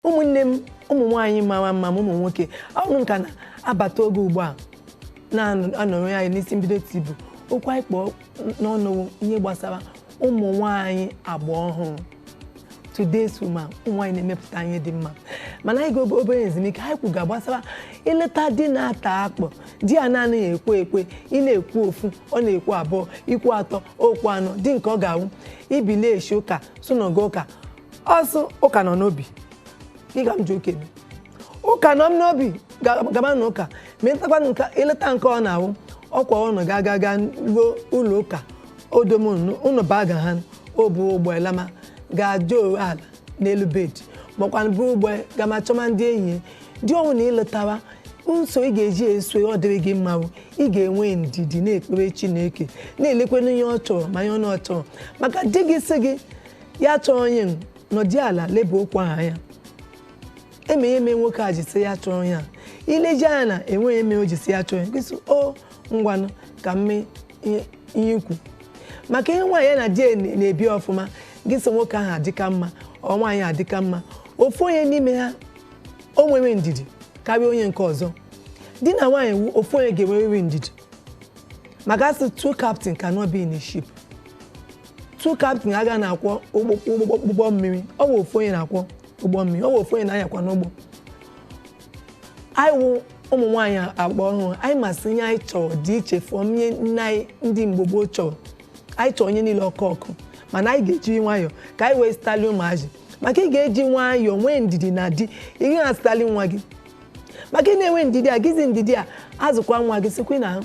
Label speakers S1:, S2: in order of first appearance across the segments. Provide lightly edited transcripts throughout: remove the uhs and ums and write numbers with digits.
S1: ụmụnne m ụmụ nwaanyị mara mma ụmụ nwoke ọnụ nka na abata oge ugbu a na-anọrọ anyị n'isi mbido tibu okwu anyị kpọọ n'ọnụ ihe gbasara ụmụ nwaanyị agba ọhụrụ. Today's woman ụmụ nwaanyị na-emepụta ihe dị mma mana anyị ga obere ezumike anyị kwuga gbasara ileta di na-ata akpọ di a na-anaghị ekwe ị na-ekwu ofu ọ na-ekwu abụọ ikwu atọ okwu anọ di nke ọ ga-awụ ibili eshi ụka sụnọgo ụka ọsụ ụka nọ n'obi ịga m ji okebe ụka nọ m n'obi gaba n'ụka ma ịtakwa nka ileta nke ọ na-awụ ọkwa ụnụ ga ruo ụlọ ụka odomonu ụnụ baga ha obu ụgbọ elama ga-ajụ ala n'elu bedi makwa bụ ụgbọ gama chọma ndị enyi dị ọnwụ na ịletawa nso ị ga-eji eso ọ dịrị gị mma ị ga-enwe ndidi na-ekpere Chineke na-elekwana ihe ọ chọrọ ma ihe ọ na chọrọ maka di gị sị gị ya chọrọ onye nọdị ala leba okwu aha ya eme nwoke a jisi ya chọrọ ya ileji anya na enweghị eme o jisi ya chọrọ ya gịsị o ngwanụ ka mme ihe ikwu maka ihe nwaanyị ya na di na-ebi ọfụma gịsị nwoke ahụ adịka mma ọ nwaanyị adịka mma ofu onye n'ime ha o nwere ndidi karịa onye nke ọzọ di na nwaanyị ofu onye ga-enwerịrị ndidi maka asị two captain cannot be in a ship. Two captain aga na-akwọ ụgbọ mmiri ọ bụ ofu onye na-akwọ ụgbọ mmiri ọ bụ ofu onye na-anyakwa n'ụgbọ. anyị wụ ụmụ nwaanyị agba ọhụrụ anyị masị ihe anyị chọrọ dị iche fọm ihe nna anyị ndị Igbo gboo chọrọ anyị chọrọ onye niile ọkụ mana anyị ga-eji nwayọọ ka anyị wee stali ụmụazị maka ị ga-eji nwayọọ nwee ndidi na di ị gaghị astali nwa gị maka ị na-enwe ndidi a gịzi ndidi a azụkwa nwa gị sikwa na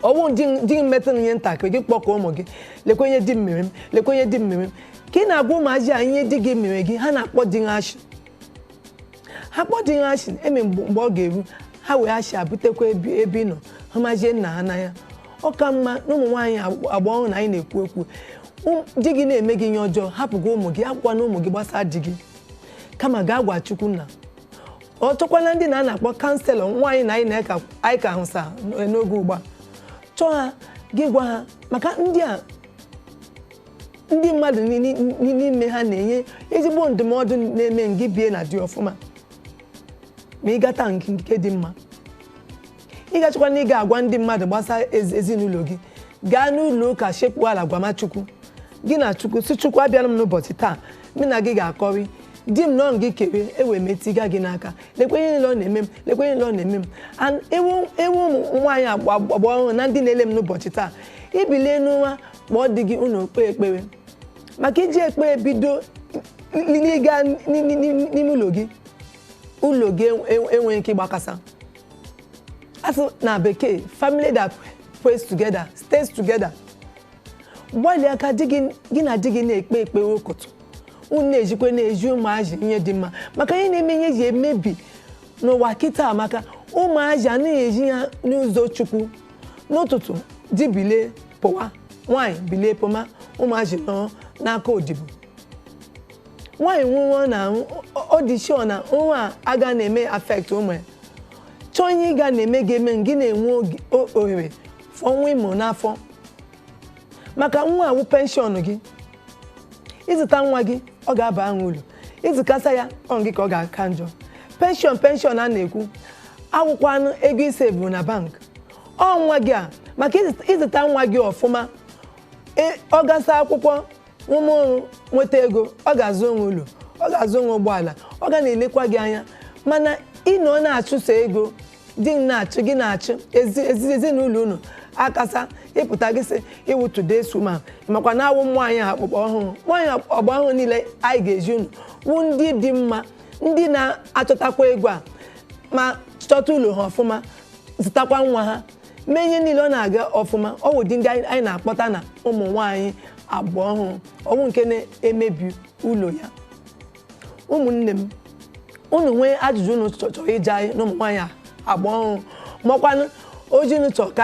S1: ọwụ di mmetụ ihe ntakịrị gị kpọkọ ụmụ gị lekwenye di mmere m lekwenye di mmere m ka ị na-agwa ụmụazị a ihe di gị mere gị ha na-akpọ di ashị ha kpọ di ashị eme mgbe ọ ga-eru ha wee ashị abutekwa ebe ị nọ ha majie nna ha n'anya ọ ka mma na ụmụ nwaanyị agba ọhụrụ na anyị na-ekwu okwu di gị na-eme gị ihe ọjọọ hapụgo ụmụ gị akwụkwa na ụmụ gị gbasaa di gị kama gaa gwa Chukwu na ọ chọkwana ndị na-akpọ kanselọ nwaanyị na anyị ka hụsa n'oge ugbu a chọọ ha gị gwa ha maka ndị mmadụ n'ime ha na-enye ezigbo ndụmọdụ na-eme ngị bie na dị ọfụma ma ị gata nke dị mma ị gachakwa na ị ga-agwa ndị mmadụ gbasa ezinụlọ gị gaa n'ụlọ ụka shekpu ala gwama Chukwu gị na Chukwu si Chukwu abịara m n'ụbọchị taa mụ na gị ga-akọrị di m nọ gị kere ewe metiga gị n'aka lekwenye niile ọ na-eme m lekwenye niile ọ na-eme m ewu ụmụ nwaanyị agba ọhụrụ na ndị na-ele m n'ụbọchị taa ibilie n'ụwa ma ọ dị gị ụlọ kpee ekpere maka iji ekpere bido ịga n'ime ụlọ gị enweghị ike ịgbakasa asị na bekee family that prays together stays together. Gbalịa aka gị na di gị na-ekpe ekpere ụkọtụ unu na-ejikwa na-eji ụmụazị ihe dị mma maka ihe na-eme ihe ji emebi n'ụwa kịta maka ụmụazị a na-eji ya n'ụzọ Chukwu n'ụtụtụ di bilie pụwa nwaanyị bilie pụma ụmụazị nọ n'aka odibo nwaanyị nwụọ na ọ dị sure na nwa aga na-eme affect ụmụ ya chọọ ihe ị ga na-eme ga-eme gị na-enwe ohere fọnwa ịmụ n'afọ maka nwa awụ penshọn gị ịzụta nwa gị ọ ga-aba ahụ ụlọ ịzụkasa ya ọ gị ka ọ ga-aka njọ penshọn a na-ekwu akwụkwanụ ego ise bụ na bank ọ nwa gị a maka ịzụta nwa gị ọfụma ọ gasa akwụkwọ ụmụrụ nweta ego ọ ga-azụ onwe ụlọ ọ ga-azụ onwe ụgbọala ọ ga na-elekwa gị anya mana ịnọ na-achụso ego di na-achụ gị na-achụ ezinụlọ unu akasa ịpụta gị sị iwu today's woman makwa na awụ nwaanyị akpụkpọ ọhụrụ nwaanyị ọgba ọhụrụ niile anyị ga-eji unu wụ ndị dị mma ndị na-achọtakwa ego a ma chọta ụlọ ha ọfụma zụtakwa nwa ha mee ihe niile ọ na-aga ọfụma ọ wụ dị ndị anyị na-akpọta na ụmụ nwaanyị agba ọhụrụ ọnwụ nke na-emebi ụlọ ya. Ụmụnne m unu nwee ajụjụ unu chọrọ ije anyị na ụmụ nwaanyị agba ọhụrụ makwanụ oji unu chọrọ ka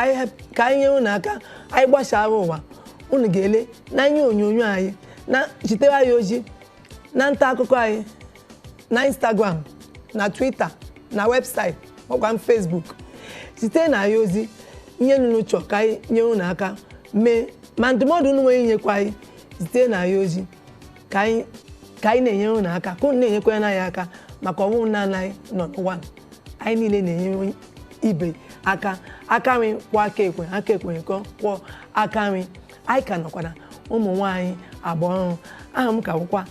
S1: anyị nye unu aka anyị gbasara ụwa unu ga-ele na ihe onyonyo anyị na jitere anyị ozi na nta akụkọ anyị na Instagram na Twitter na webụsaịtị makwa Facebook site na anyị ozi ihe unu chọrọ ka anyị nye unu aka mee ma ndụmọdụ unu nwere inyekwa anyị site na anyị ozi ka anyị ka anyị na-enyere unu aka ka unu na-enyekwa anyị aka maka ọnwụ nna anyị nọ n'ụwa anyị niile na-enyere ibe aka nri kwọ aka ekwe kwọ aka nri anyị ka nọkwara ụmụ nwaanyị agba ọrụ aha m ka bụkwa